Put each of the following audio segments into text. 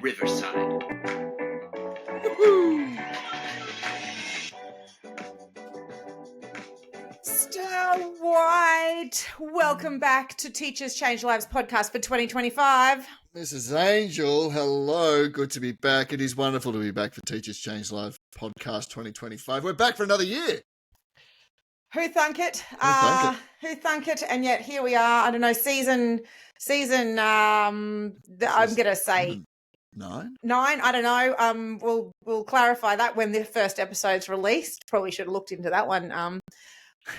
Riverside. Star White, welcome back to Teachers Change Lives podcast for 2025. Mrs. Angel, hello. Good to be back. It is wonderful to be back for Teachers Change Lives podcast 2025. We're back for another year. Who thunk it? Who thunk it? And yet here we are. I don't know, season. I'm gonna say 9. I don't know. We'll clarify that when the first episode's released. Probably should have looked into that one.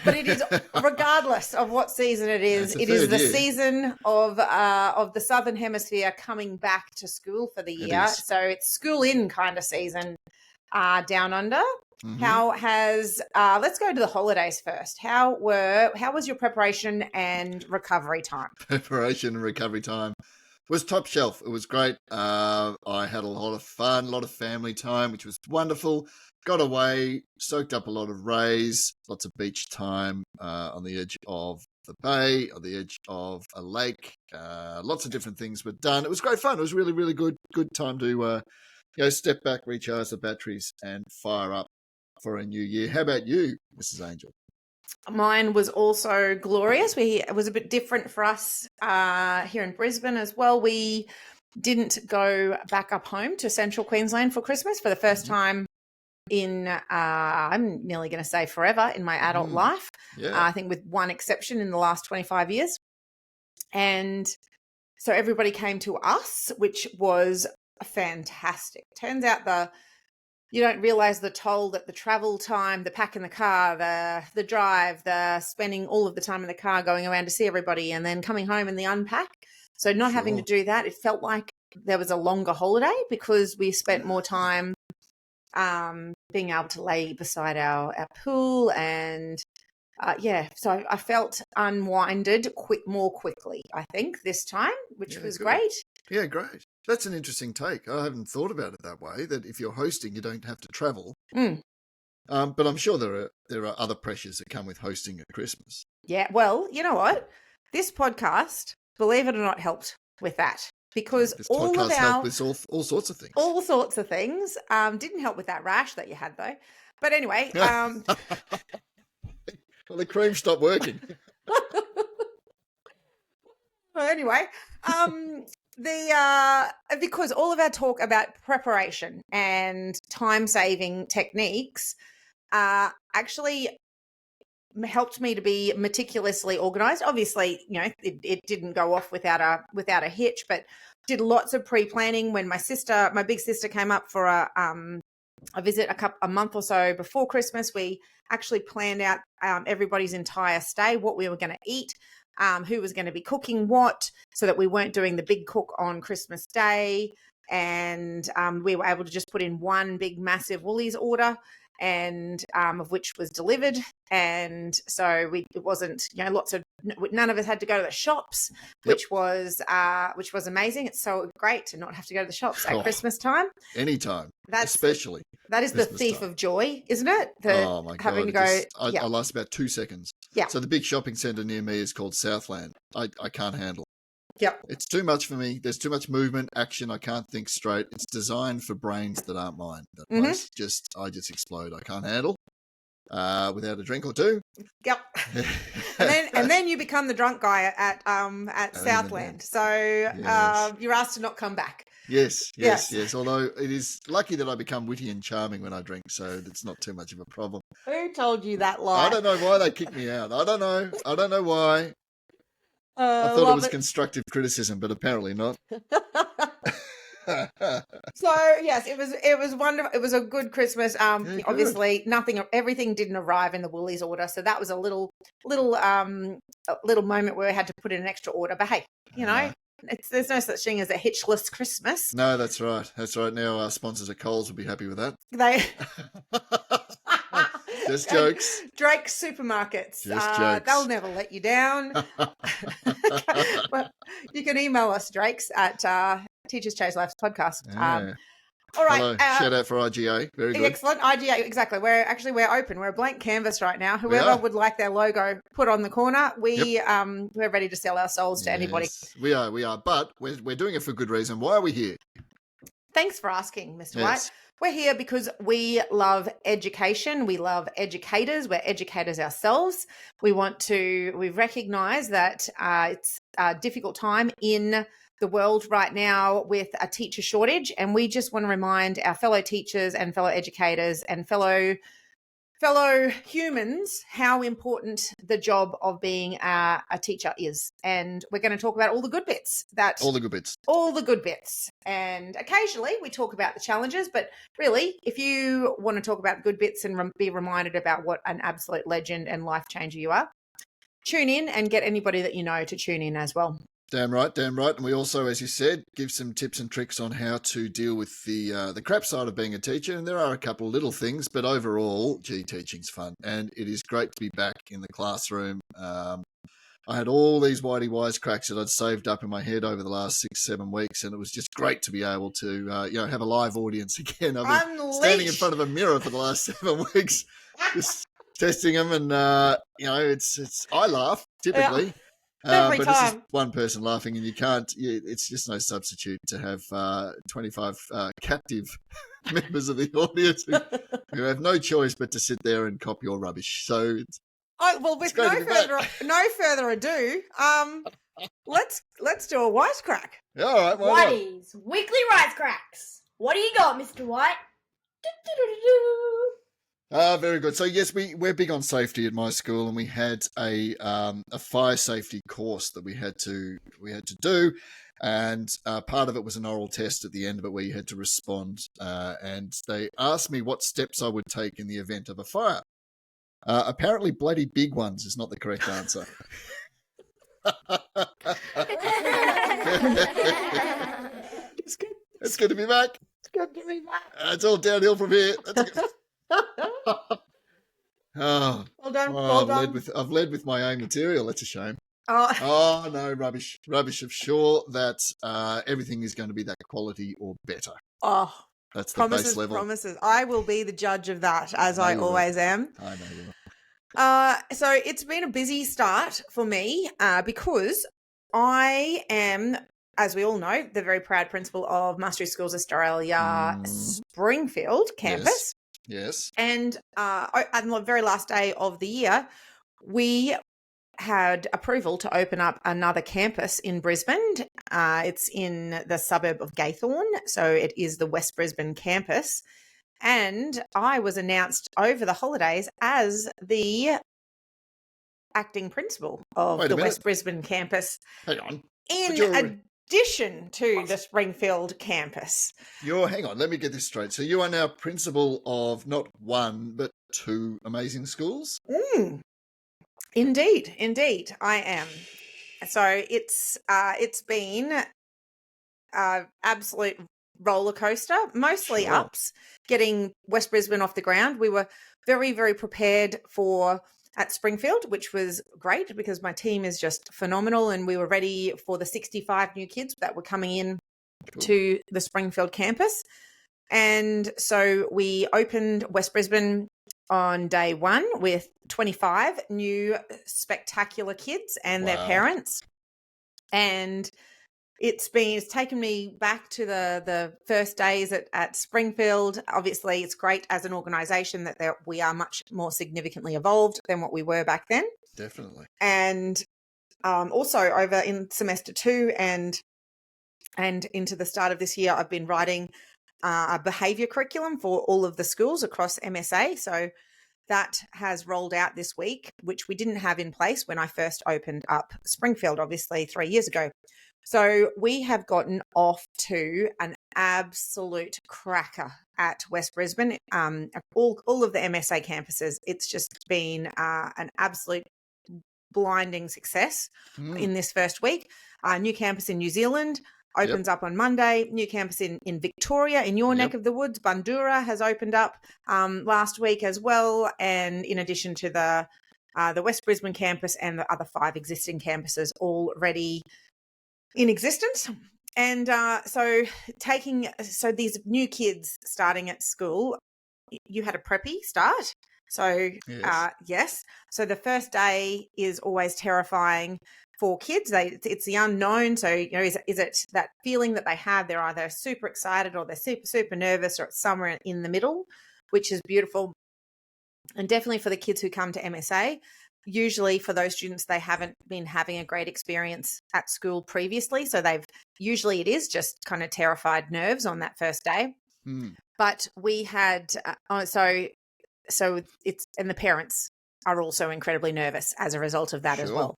But it is, regardless of what season it is, it is the season of the Southern Hemisphere coming back to school for the year. So it's school in kind of season down under. Mm-hmm. How has let's go to the holidays first. How was your preparation and recovery time? Preparation and recovery time was top shelf. It was great. I had a lot of fun, a lot of family time, which was wonderful. Got away, soaked up a lot of rays, lots of beach time on the edge of the bay, on the edge of a lake. Lots of different things were done. It was great fun. It was really, really good time to step back, recharge the batteries, and fire up for a new year. How about you, Mrs. Angel? Mine was also glorious. It was a bit different for us here in Brisbane as well. We didn't go back up home to Central Queensland for Christmas for the first time in I'm nearly going to say forever in my adult life. Yeah. I think with one exception in the last 25 years. And so everybody came to us, which was fantastic. Turns out you don't realize the toll that the travel time, the pack in the car, the drive, the spending all of the time in the car going around to see everybody and then coming home and the unpack. So not having to do that, it felt like there was a longer holiday because we spent more time being able to lay beside our pool and so I felt unwinded more quickly, I think, this time, which was great. Yeah, great. That's an interesting take. I haven't thought about it that way, that if you're hosting, you don't have to travel. But I'm sure there are other pressures that come with hosting at Christmas. Yeah, well, you know what? This podcast, believe it or not, helped with that. Because all helped with all sorts of things. All sorts of things. Didn't help with that rash that you had, though. But anyway. Well, the cream stopped working. Well, anyway, because all of our talk about preparation and time-saving techniques actually helped me to be meticulously organized. Obviously, it didn't go off without a hitch, but did lots of pre-planning. When my big sister came up for a visit a month or so before Christmas, we actually planned out everybody's entire stay, what we were going to eat, who was going to be cooking what, so that we weren't doing the big cook on Christmas Day. And we were able to just put in one big massive Woolies order, and of which was delivered. And so it wasn't, none of us had to go to the shops, which was amazing. It's so great to not have to go to the shops at Christmas time. Anytime, especially. That is Christmas the thief of joy, isn't it? Oh my God. Having to go. I lost about 2 seconds. Yeah. So the big shopping centre near me is called Southland. I can't handle. Yep. It's too much for me. There's too much movement, action. I can't think straight. It's designed for brains that aren't mine. That place. I just explode. I can't handle without a drink or two. Yep. and then you become the drunk guy at Southland. So you're asked to not come back. Yes. Although it is lucky that I become witty and charming when I drink, so it's not too much of a problem. Who told you that lie? I don't know why they kicked me out. I don't know why. I thought it was constructive criticism, but apparently not. So yes, it was wonderful. It was a good Christmas. Obviously, everything didn't arrive in the Woolies order, so that was a little moment where we had to put in an extra order. But hey, there's no such thing as a hitchless Christmas. No, that's right. Now our sponsors at Coles will be happy with that. Just jokes. Drake's Supermarkets. Just jokes. They'll never let you down. Well, you can email us, Drakes, at Teachers Change Lives podcast. Yeah. All right. Hello. Shout out for IGA. Very good. Excellent. IGA, exactly. We're open. We're a blank canvas right now. Whoever would like their logo put on the corner, we're ready to sell our souls to anybody. We are. But we're doing it for good reason. Why are we here? Thanks for asking, Mr. White. Yes. We're here because we love education. We love educators. We're educators ourselves. We recognise that it's a difficult time in the world right now with a teacher shortage, and we just want to remind our fellow teachers and fellow educators and fellow humans how important the job of being a teacher is. And we're going to talk about all the good bits. All the good bits. All the good bits. And occasionally we talk about the challenges, but really, if you want to talk about good bits and be reminded about what an absolute legend and life changer you are, tune in and get anybody that you know to tune in as well. Damn right, damn right. And we also, as you said, give some tips and tricks on how to deal with the crap side of being a teacher. And there are a couple of little things, but overall, teaching's fun. And it is great to be back in the classroom. I had all these whitey wisecracks that I'd saved up in my head over the last 6-7 weeks, and it was just great to be able to, have a live audience again. I've been standing in front of a mirror for the last 7 weeks, just testing them, and it's I laugh typically. Yeah. But it's just one person laughing, and it's just no substitute to have 25 captive members of the audience who have no choice but to sit there and copy your rubbish. So with no further ado, let's do a wisecrack. Yeah, all right, Whitey's weekly wisecracks. What do you got, Mr. White? Very good. So yes, we're big on safety at my school, and we had a fire safety course that we had to do, and part of it was an oral test at the end of it where you had to respond. And they asked me what steps I would take in the event of a fire. Apparently, bloody big ones is not the correct answer. It's good to be back. It's good to be back. It's all downhill from here. That's good. Oh, well done. I've led with my own material. That's a shame. Oh no, rubbish. I'm sure that everything is going to be that quality or better. Oh, that's the base level. Promises. I will be the judge of that, as I always am. I know you will. So it's been a busy start for me because I am, as we all know, the very proud principal of Mastery Schools Australia Springfield campus. Yes. And on the very last day of the year, we had approval to open up another campus in Brisbane. It's in the suburb of Gaythorne, so it is the West Brisbane campus. And I was announced over the holidays as the acting principal of the West Brisbane campus. Hang on. In addition to the Springfield campus. Hang on, let me get this straight. So you are now principal of not one, but 2 amazing schools? Indeed, I am. So it's been absolute roller coaster, mostly ups, getting West Brisbane off the ground. We were very, very prepared at Springfield, which was great because my team is just phenomenal, and we were ready for the 65 new kids that were coming in to the Springfield campus. And so we opened West Brisbane on day 1 with 25 new spectacular kids and their parents. And it's taken me back to the first days at Springfield. Obviously, it's great as an organisation that we are much more significantly evolved than what we were back then. Definitely. And also over in semester 2 and into the start of this year, I've been writing a behaviour curriculum for all of the schools across MSA. So that has rolled out this week, which we didn't have in place when I first opened up Springfield, obviously 3 years ago. So we have gotten off to an absolute cracker at West Brisbane. All of the MSA campuses, it's just been an absolute blinding success in this first week. New campus in New Zealand opens up on Monday. New campus in Victoria, in your neck of the woods, Bundoora, has opened up last week as well. And in addition to the West Brisbane campus and the other 5 existing campuses already in existence. And so these new kids starting at school, you had a preppy start. So yes. So the first day is always terrifying. for kids. It's the unknown. So, is it that feeling that they have? They're either super excited or they're super, super nervous, or it's somewhere in the middle, which is beautiful. And definitely for the kids who come to MSA, usually for those students, they haven't been having a great experience at school previously. So usually it is just kind of terrified nerves on that first day. But we had, so it's, and the parents are also incredibly nervous as a result of that as well.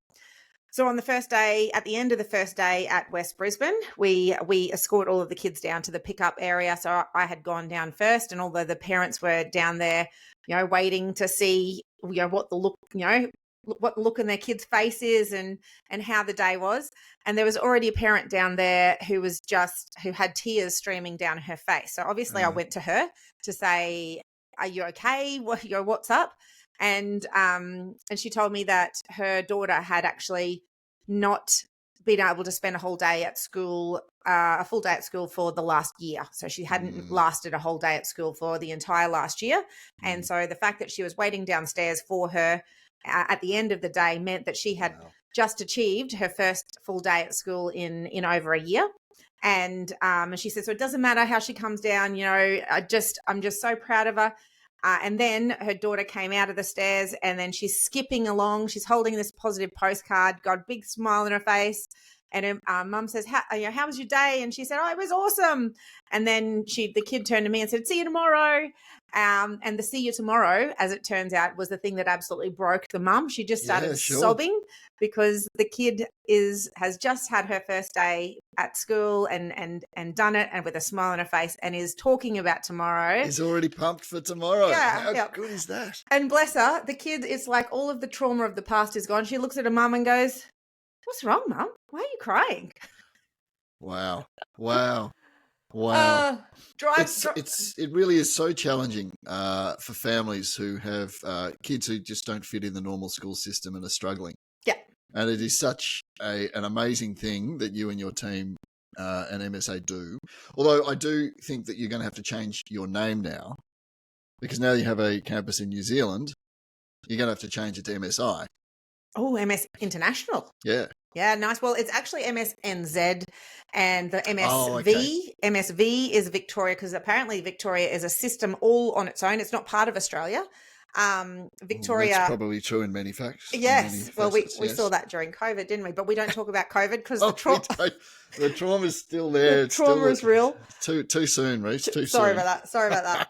So on the first day, at the end of the first day at West Brisbane, we escort all of the kids down to the pickup area. So I had gone down first, and although the parents were down there, waiting to see, what the look in their kids' faces and how the day was. And there was already a parent down there who had tears streaming down her face. So obviously I went to her to say, "Are you okay? What's up?" And she told me that her daughter had actually not been able to spend a full day at school for the last year. So she hadn't lasted a whole day at school for the entire last year. And so the fact that she was waiting downstairs for her at the end of the day meant that she had just achieved her first full day at school in over a year. And she said, so it doesn't matter how she comes down, I'm just so proud of her. And then her daughter came out of the stairs, and then she's skipping along. She's holding this positive postcard, got a big smile on her face. And her mum says, how was your day? And she said, oh, it was awesome. And then the kid turned to me and said, see you tomorrow. And the see you tomorrow, as it turns out, was the thing that absolutely broke the mum. She just started sobbing because the kid has just had her first day at school and done it, and with a smile on her face, and is talking about tomorrow. He's already pumped for tomorrow. Yeah, How good is that? And bless her, the kid, it's like all of the trauma of the past is gone. She looks at her mum and goes, what's wrong, Mum? Why are you crying? Wow. It really is so challenging for families who have kids who just don't fit in the normal school system and are struggling. Yeah. And it is such an amazing thing that you and your team and MSA do. Although I do think that you're going to have to change your name now, because now you have a campus in New Zealand. You're going to have to change it to MSI. Oh, MS International. Yeah. Yeah, nice. Well, it's actually MSNZ, and the MSV is Victoria, because apparently Victoria is a system all on its own. It's not part of Australia. Victoria. That's probably true in many facts. Yes. Well, we saw that during COVID, didn't we? But we don't talk about COVID because the trauma is still there. The trauma is real. Too soon, Reece. Too soon. Sorry about that.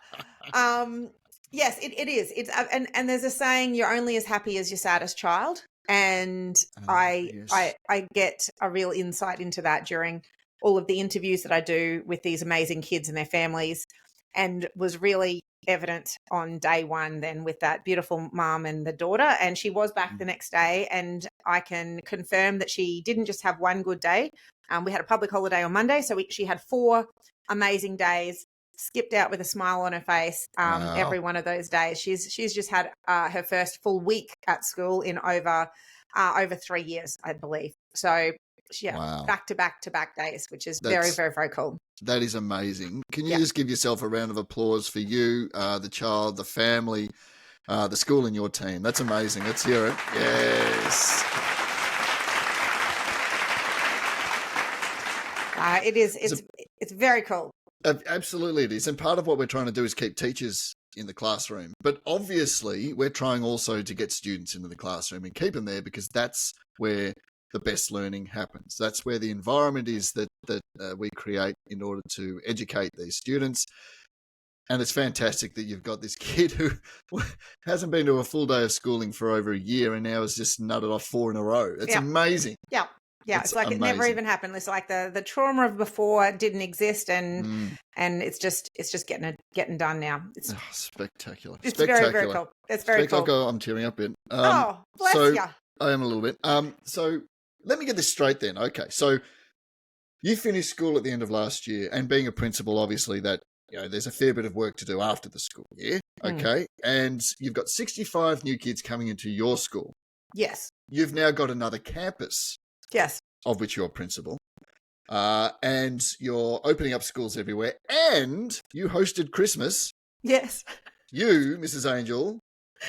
Yes, it is. It's and there's a saying: you're only as happy as your saddest child. And I get a real insight into that during all of the interviews that I do with these amazing kids and their families, and was really evident on day one then with that beautiful mum and the daughter. And she was back the next day, and I can confirm that she didn't just have one good day. We had a public holiday on Monday, so she had 4 amazing days, skipped out with a smile on her face every one of those days. She's just had her first full week at school in over 3 years, I believe. So back to back days, which is very, very, very cool. That is amazing. Can you just give yourself a round of applause for you, the child, the family, the school and your team? That's amazing. Let's hear it. Yes. It is. It's very cool. Absolutely it is. And part of what we're trying to do is keep teachers in the classroom. But obviously we're trying also to get students into the classroom and keep them there, because that's where the best learning happens. That's where the environment is that we create in order to educate these students. And it's fantastic that you've got this kid who hasn't been to a full day of schooling for over a year and now has just nutted off 4 in a row. It's amazing. Yeah. Yeah, it's like amazing. It never even happened. It's like the trauma of before didn't exist, and it's just getting done now. It's spectacular. It's very, very cool. It's very cool. I'm tearing up a bit. Bless you. I am a little bit. So let me get this straight then. Okay, so you finished school at the end of last year, and being a principal, obviously that there's a fair bit of work to do after the school year. Okay, and you've got 65 new kids coming into your school. Yes. You've now got another campus. Yes. Of which you're principal. And you're opening up schools everywhere. And you hosted Christmas. Yes. You, Mrs. Angel,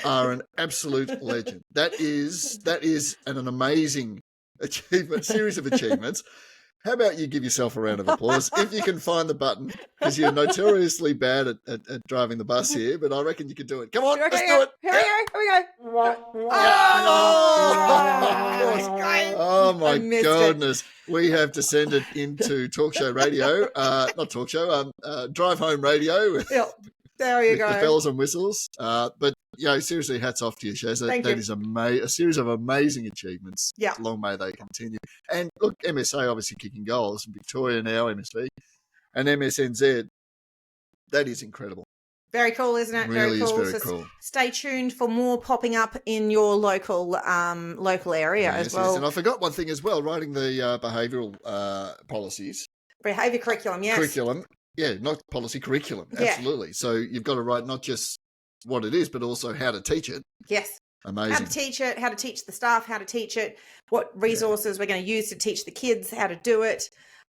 are an absolute legend. That is an amazing series of achievements. How about you give yourself a round of applause if you can find the button, because you're notoriously bad at driving the bus here, but I reckon you can do it. Come on, let's do it. Here we go. Oh my missed goodness. We have descended into talk show radio. Not talk show, drive home radio. Yep. There you with go. the bells and whistles. But, seriously, hats off to you, Shaz. That is a series of amazing achievements. Yeah. Long may they continue. And look, MSA obviously kicking goals, and Victoria now, MSV, and MSNZ. That is incredible. Very cool, isn't it? Really very cool. is very cool. Stay tuned for more popping up in your local area as well. Yes. And I forgot one thing as well, writing the behavioural policies. Behaviour curriculum, yes. Curriculum. Yeah, not policy, curriculum. Absolutely. Yeah. So you've got to write not just what it is, but also how to teach it. Yes. Amazing. How to teach it, how to teach the staff, how to teach it, what resources we're going to use to teach the kids how to do it.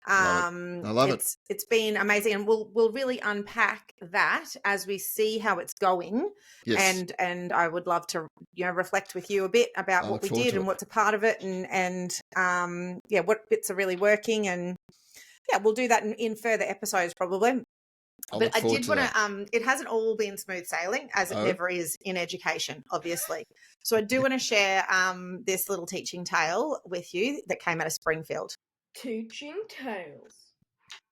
I love it. It's been amazing, and we'll really unpack that as we see how it's going. Yes. And I would love to reflect with you a bit about what we did and what's a part of it, and what bits are really working, and we'll do that in further episodes probably. But I did want to, it hasn't all been smooth sailing, as it never is in education, obviously. So I do want to share this little teaching tale with you that came out of Springfield. Teaching tales.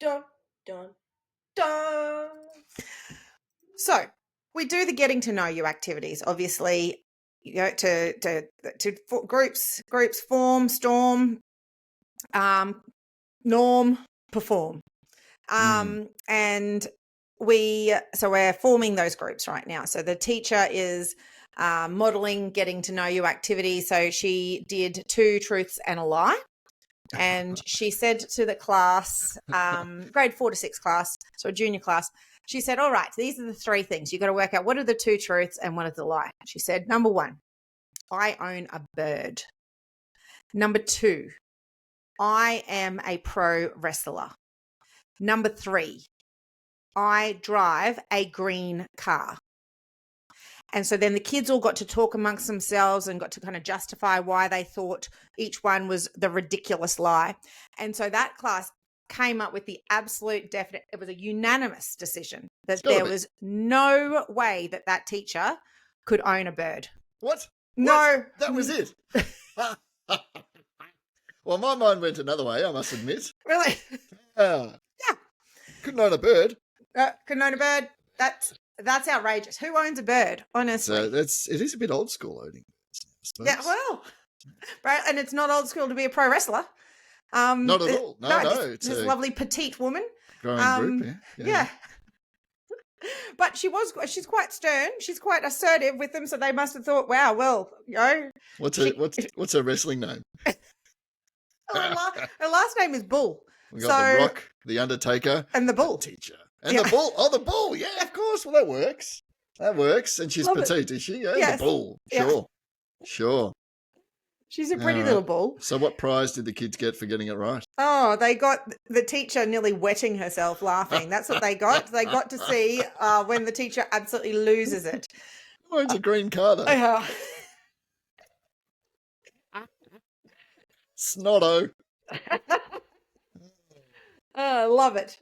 Dun, dun, dun. So we do the getting to know you activities, obviously, to groups form, storm, norm, perform. And we're forming those groups right now. So the teacher is modeling getting to know you activities. So she did 2 truths and a lie. And she said to the class, grade 4 to 6 class, so a junior class, she said, all right, these are the 3 things. You've got to work out what are the 2 truths and what is the lie. She said, number 1, I own a bird. Number 2, I am a pro wrestler. Number 3, I drive a green car. And so then the kids all got to talk amongst themselves and got to kind of justify why they thought each one was the ridiculous lie. And so that class came up with the absolute definite, it was a unanimous decision that there was no way that teacher could own a bird. What? No. What? That was it. Well, my mind went another way, I must admit. Really? Yeah. Couldn't own a bird. Couldn't own a bird. That's outrageous. Who owns a bird? Honestly, so it is a bit old school owning birds, I suppose. Yeah, well, right, and it's not old school to be a pro wrestler. Not at all. No. This lovely petite woman. Growing group, yeah. But she's quite stern. She's quite assertive with them. So they must have thought, wow, well, What's her wrestling name? Her last name is Bull. We got the Rock, the Undertaker, and the Bull. The teacher. And the Bull. Oh, the Bull. Yeah, of course. Well, that works. And she's petite, is she? Yeah, yes. The Bull. Sure. She's a pretty little bull. So what prize did the kids get for getting it right? Oh, they got the teacher nearly wetting herself laughing. That's what they got. They got to see when the teacher absolutely loses it. Oh, it's a green car, though. Oh. Snotto. Love it.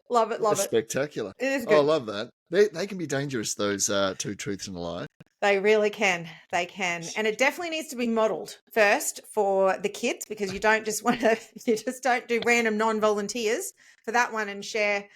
Spectacular. It is good. I love that. They can be dangerous, those 2 truths and a lie. They really can. They can. And it definitely needs to be modelled first for the kids, because you don't just don't do random non-volunteers for that one and share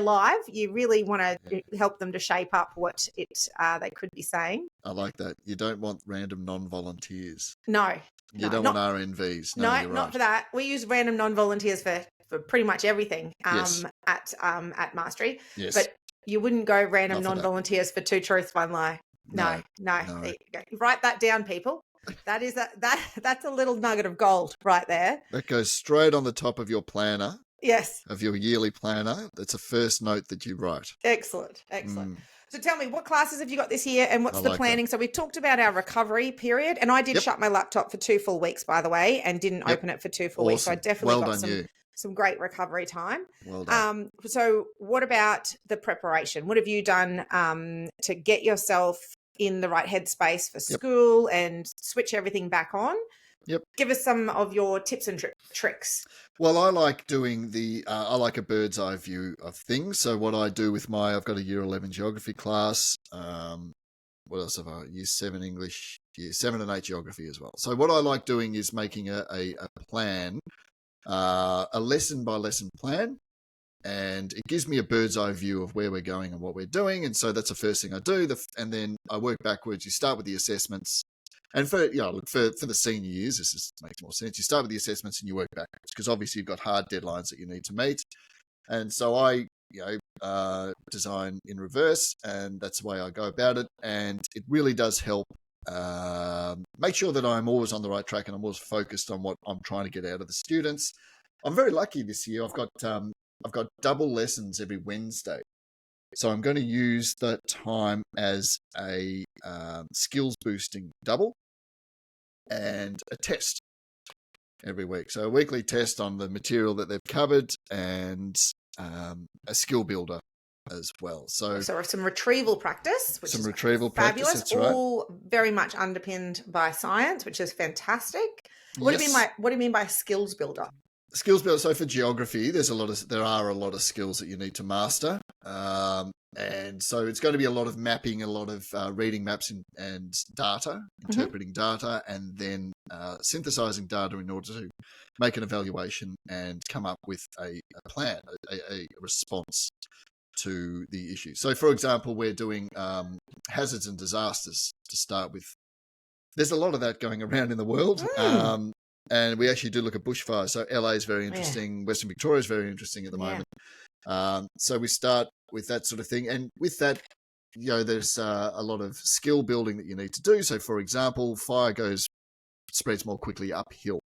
live. You really want to help them to shape up what they could be saying. I like that. You don't want random non-volunteers. No. You don't want RNVs. No, you're right. Not for that. We use random non-volunteers for pretty much everything yes. at Mastery. Yes. But you wouldn't go random non-volunteers for 2 truths, 1 lie. No. There you go. Write that down, people. That's a little nugget of gold right there. That goes straight on the top of your planner. Yes. Of your yearly planner. That's a first note that you write. Excellent. So tell me, what classes have you got this year and what's the planning? That. So we've talked about our recovery period, and I did shut my laptop for 2 full weeks, by the way, and didn't open it for 2 full weeks. So I definitely got some great recovery time. Well done. So what about the preparation? What have you done to get yourself in the right headspace for school and switch everything back on? Yep. Give us some of your tips and tricks. Well, I like doing I like a bird's eye view of things. So what I do with I've got a Year 11 geography class. What else have I? Year 7 English, Year 7 and 8 geography as well. So what I like doing is making a plan, a lesson by lesson plan. And it gives me a bird's eye view of where we're going and what we're doing. And so that's the first thing I do. And then I work backwards. You start with the assessments. And for the senior years, makes more sense. You start with the assessments and you work backwards because obviously you've got hard deadlines that you need to meet. And so I design in reverse, and that's the way I go about it. And it really does help make sure that I'm always on the right track and I'm always focused on what I'm trying to get out of the students. I'm very lucky this year. I've got double lessons every Wednesday. So I'm going to use that time as a skills boosting double and a test every week. So a weekly test on the material that they've covered and a skill builder as well. So some retrieval practice, which is retrieval fabulous, practice, that's right. All very much underpinned by science, which is fantastic. What do you mean by skills builder? Skills builder. So for geography, there are a lot of skills that you need to master, and so it's going to be a lot of mapping, a lot of reading maps and data, interpreting data, and then synthesizing data in order to make an evaluation and come up with a plan, a response to the issue. So, for example, we're doing hazards and disasters to start with. There's a lot of that going around in the world. And we actually do look at bushfires. So LA is very interesting. Western Victoria is very interesting at the moment. So we start with that sort of thing. And with that, there's a lot of skill building that you need to do. So, for example, fire spreads more quickly uphill.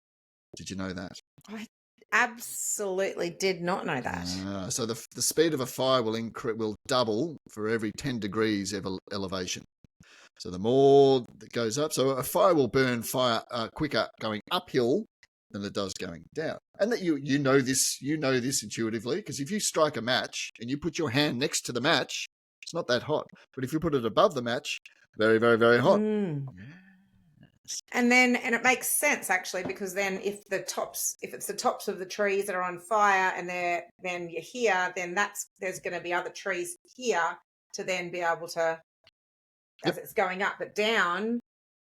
Did you know that? I absolutely did not know that. So the speed of a fire will double for every 10 degrees elevation. So the more it goes up, so a fire will burn quicker going uphill than it does going down. And that you know this intuitively, because if you strike a match and you put your hand next to the match, it's not that hot. But if you put it above the match, very, very, very hot. And it makes sense actually, because then if it's the tops of the trees that are on fire and then you're here, then there's going to be other trees here to then be able to, as it's going up, but down,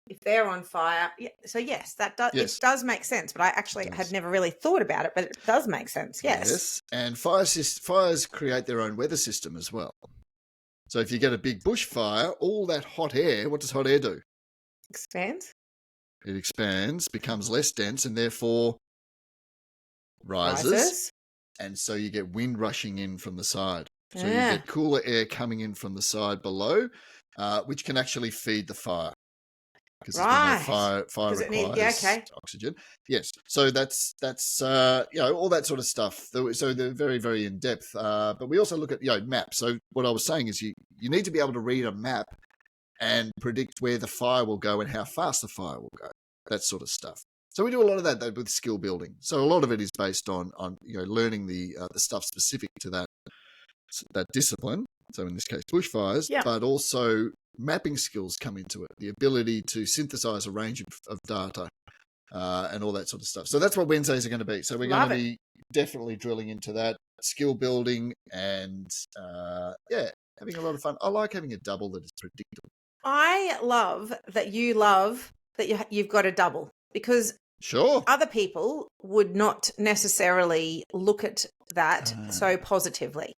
if they're on fire. So yes, it does make sense. But I actually had never really thought about it, but it does make sense. Yes. And fires create their own weather system as well. So if you get a big bushfire, all that hot air, what does hot air do? Expands. It expands, becomes less dense, and therefore rises. And so you get wind rushing in from the side. So you get cooler air coming in from the side below, which can actually feed the fire. Because fire requires oxygen. Yes. So that's all that sort of stuff. So they're very, very in depth. But we also look at maps. So what I was saying is you need to be able to read a map and predict where the fire will go and how fast the fire will go. That sort of stuff. So we do a lot of that with skill building. So a lot of it is based on learning the stuff specific to that discipline. So in this case, bushfires, but also mapping skills come into it. The ability to synthesize a range of data and all that sort of stuff. So that's what Wednesdays are going to be. So we're going to be definitely drilling into that skill building and having a lot of fun. I like having a double that is predictable. I love that you've got a double, because other people would not necessarily look at that so positively.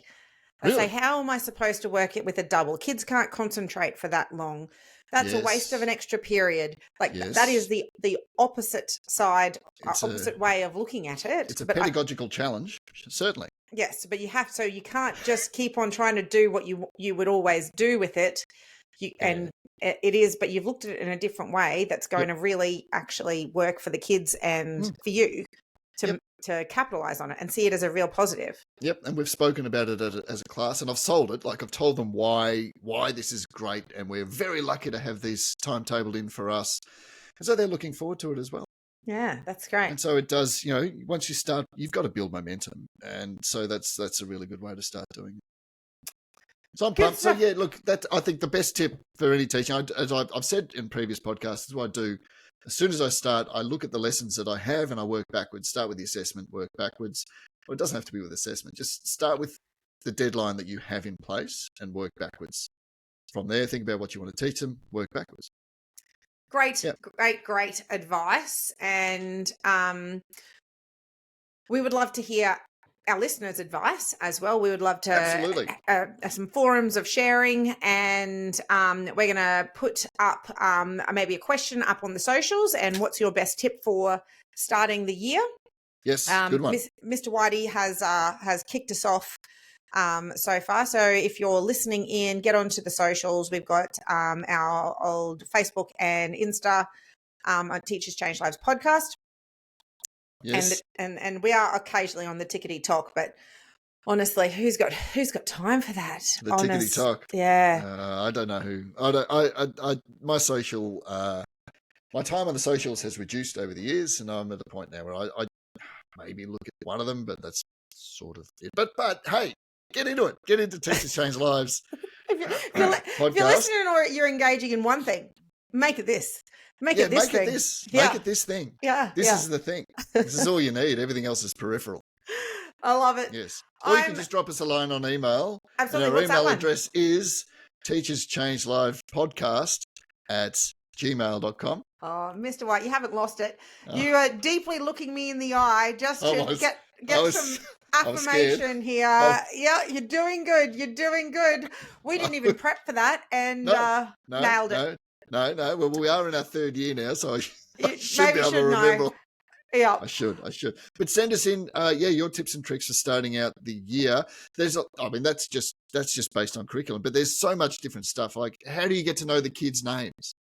I say, how am I supposed to work it with a double? Kids can't concentrate for that long. That's a waste of an extra period. That is the opposite side, opposite way of looking at it. It's a pedagogical challenge, certainly. Yes, but you can't just keep on trying to do what you would always do with it. And it is, but you've looked at it in a different way that's going to really actually work for the kids and for you to capitalize on it and see it as a real positive. Yep, and we've spoken about it as a class, and I've sold it. I've told them why this is great, and we're very lucky to have these timetabled in for us. And so they're looking forward to it as well. Yeah, that's great. And so it does, once you start, you've got to build momentum. And so that's a really good way to start doing it. So I'm Good pumped. So stuff. yeah, look, I think the best tip for any teaching, as I've said in previous podcasts, is what I do. As soon as I start, I look at the lessons that I have and I work backwards. Start with the assessment, work backwards. Well, it doesn't have to be with assessment. Just start with the deadline that you have in place and work backwards. From there, think about what you want to teach them, work backwards. Great, Yep. great advice. And we would love to hear our listeners' advice as well. We would love to Absolutely. Some forums of sharing, and we're going to put up maybe a question up on the socials. And what's your best tip for starting the year? Yes, good one. Mr. Whitey has kicked us off so far. So if you're listening in, get onto the socials. We've got our old Facebook and Insta on Teachers Change Lives podcast. Yes. And we are occasionally on the Tickety Talk, but honestly, who's got time for that? The Tickety Talk. Yeah. I don't know who. My social, my time on the socials has reduced over the years, and I'm at a point now where I maybe look at one of them, but that's sort of it. But hey, get into it. Get into Teachers Change Lives. if you're listening or you're engaging in one thing, make it this. Make it this thing. Make it this thing. Yeah. This is the thing. This is all you need. Everything else is peripheral. I love it. Yes. Or you can just drop us a line on email. Absolutely. And our email address is teacherschangelivepodcast@gmail.com. Oh, Mr. White, you haven't lost it. You are deeply looking me in the eye just to get some affirmation here. Yeah, you're doing good. You're doing good. We didn't even prep for that, and nailed it. No. Well, we are in our third year now, so I should maybe be able to know. remember. Yeah, I should. But send us in, your tips and tricks for starting out the year. That's just based on curriculum, but there's so much different stuff. Like, how do you get to know the kids' names?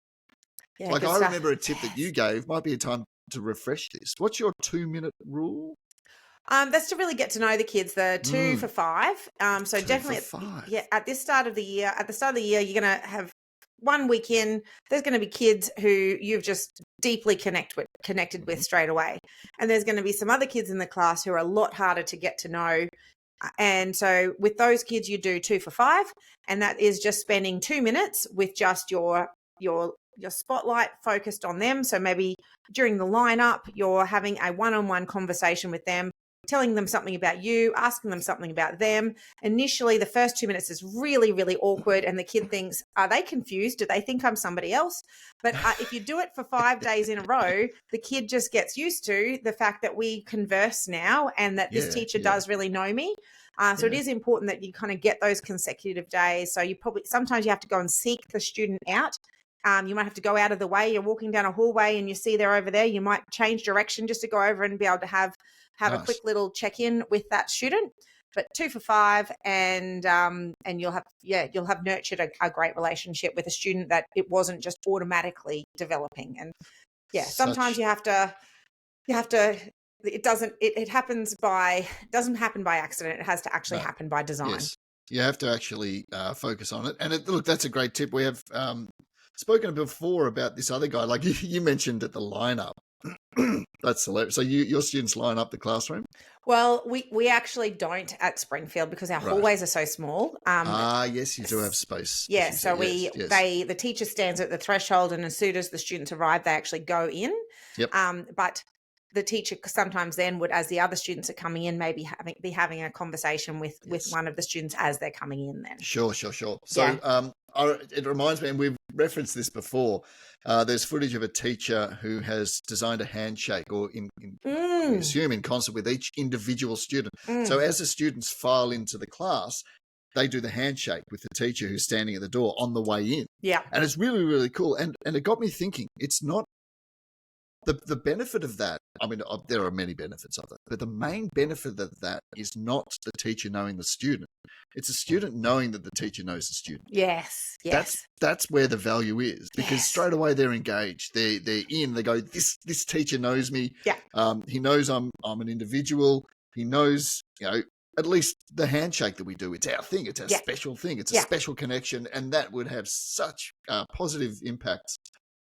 Yeah, like, I remember a tip that you gave. Might be a time to refresh this. What's your 2-minute rule? That's to really get to know the kids. The 2 for 5. So definitely, at the start of the year, you're going to have one week in, there's going to be kids who you've just deeply connected with straight away. And there's going to be some other kids in the class who are a lot harder to get to know. And so with those kids, you do 2 for 5. And that is just spending 2 minutes with just your spotlight focused on them. So maybe during the lineup, you're having a one-on-one conversation with them, telling them something about you, asking them something about them. Initially, the first 2 minutes is really, really awkward, and the kid thinks, are they confused? Do they think I'm somebody else? But if you do it for 5 days in a row, the kid just gets used to the fact that we converse now and that this teacher does really know me. So it is important that you kind of get those consecutive days. So sometimes you have to go and seek the student out. You might have to go out of the way. You're walking down a hallway and you see they're over there. You might change direction just to go over and be able to have a quick little check-in with that student. But 2 for 5, and you'll have nurtured a great relationship with a student that it wasn't just automatically developing. And sometimes you have to it doesn't happen by accident. It has to actually happen by design. Yes. You have to actually focus on it. And look, that's a great tip. We have spoken before about this other guy, like you mentioned at the lineup. That's hilarious. So your students line up the classroom? Well, we actually don't at Springfield because our hallways are so small. Yes, you do have space. Yeah, so the teacher stands at the threshold, and as soon as the students arrive, they actually go in. Yep. But the teacher sometimes then would, as the other students are coming in, maybe be having a conversation with one of the students as they're coming in then. Sure. So it reminds me, and we've referenced this before, there's footage of a teacher who has designed a handshake, or we assume in concert with each individual student. So as the students file into the class, they do the handshake with the teacher who's standing at the door on the way in. Yeah. And it's really, really cool. And it got me thinking, it's not the benefit of that. I mean, there are many benefits of it, but the main benefit of that is not the teacher knowing the student. It's the student knowing that the teacher knows the student. Yes. That's where the value is, because straight away they're engaged. They're in. They go, this teacher knows me. Yeah. He knows I'm an individual. He knows, at least the handshake that we do. It's our thing. It's our special thing. It's a special connection, and that would have such positive impacts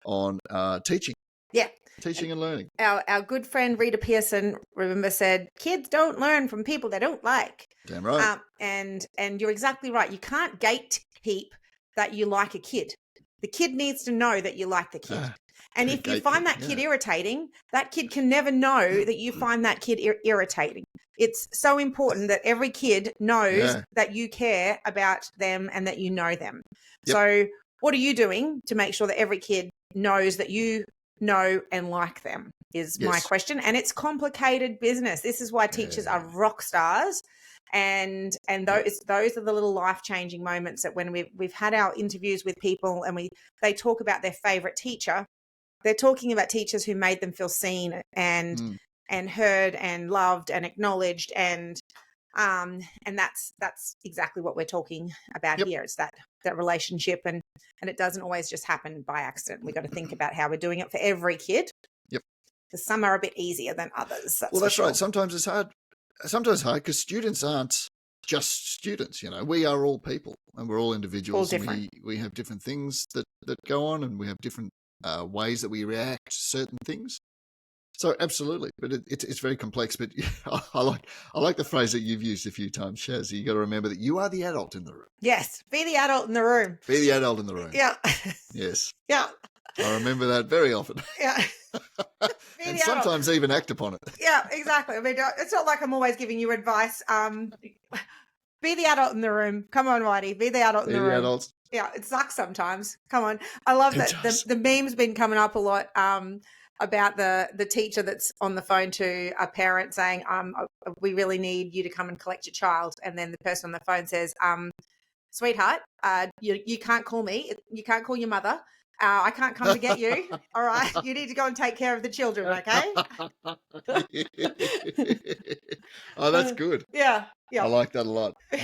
on teaching. Yeah. Teaching and learning. Our good friend Rita Pearson, remember, said, kids don't learn from people they don't like. Damn right. And you're exactly right. You can't gatekeep that you like a kid. The kid needs to know that you like the kid. And if you find that kid irritating, that kid can never know that you find that kid irritating. It's so important that every kid knows that you care about them and that you know them. Yep. So what are you doing to make sure that every kid knows that you know and like them is my question. And it's complicated business. This is why teachers are rock stars. And those are the little life-changing moments that when we've had our interviews with people and they talk about their favorite teacher, they're talking about teachers who made them feel seen and heard and loved and acknowledged, and that's exactly what we're talking about here. It's that relationship, and it doesn't always just happen by accident. We got to think about how we're doing it for every kid. Yep. Because some are a bit easier than others. That's right. Sometimes it's hard. Sometimes it's hard because students aren't just students. You know, we are all people and we're all individuals. All different. And we have different things that go on, and we have different ways that we react to certain things. So absolutely, but it's very complex. But I like the phrase that you've used a few times, Shaz. You got to remember that you are the adult in the room. Yes, be the adult in the room. Be the adult in the room. Yeah. Yes. Yeah. I remember that very often. Yeah. And sometimes even act upon it. Yeah, exactly. I mean, it's not like I'm always giving you advice. Be the adult in the room. Come on, Whitey. Be the adult in the room. Be the adults. Yeah, it sucks sometimes. Come on. I love that the meme's been coming up a lot about the teacher that's on the phone to a parent saying, we really need you to come and collect your child. And then the person on the phone says, sweetheart, you can't call me. You can't call your mother. I can't come to get you. All right. You need to go and take care of the children, okay? Oh, that's good. Yeah. Yeah. I like that a lot. I'm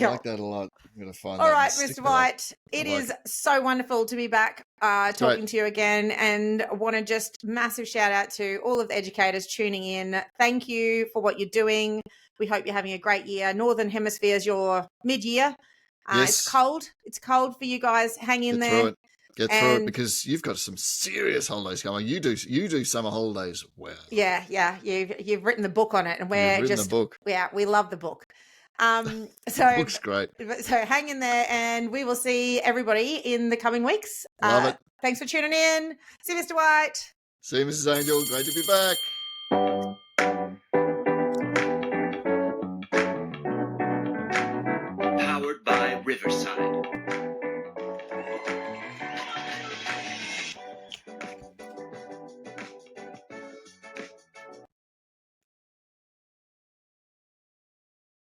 going to find All right, Mr. White. It is so wonderful to be back talking to you again, and want to just massive shout out to all of the educators tuning in. Thank you for what you're doing. We hope you're having a great year. Northern Hemisphere's your mid-year. It's cold. It's cold for you guys. Hang in there. Get through it, because you've got some serious holidays coming. You do summer holidays well. Yeah. You've written the book on it, and we love the book. So the book's great. So hang in there, and we will see everybody in the coming weeks. Love it. Thanks for tuning in. See you, Mr. White. See you, Mrs. Angel. Great to be back. Powered by Riverside.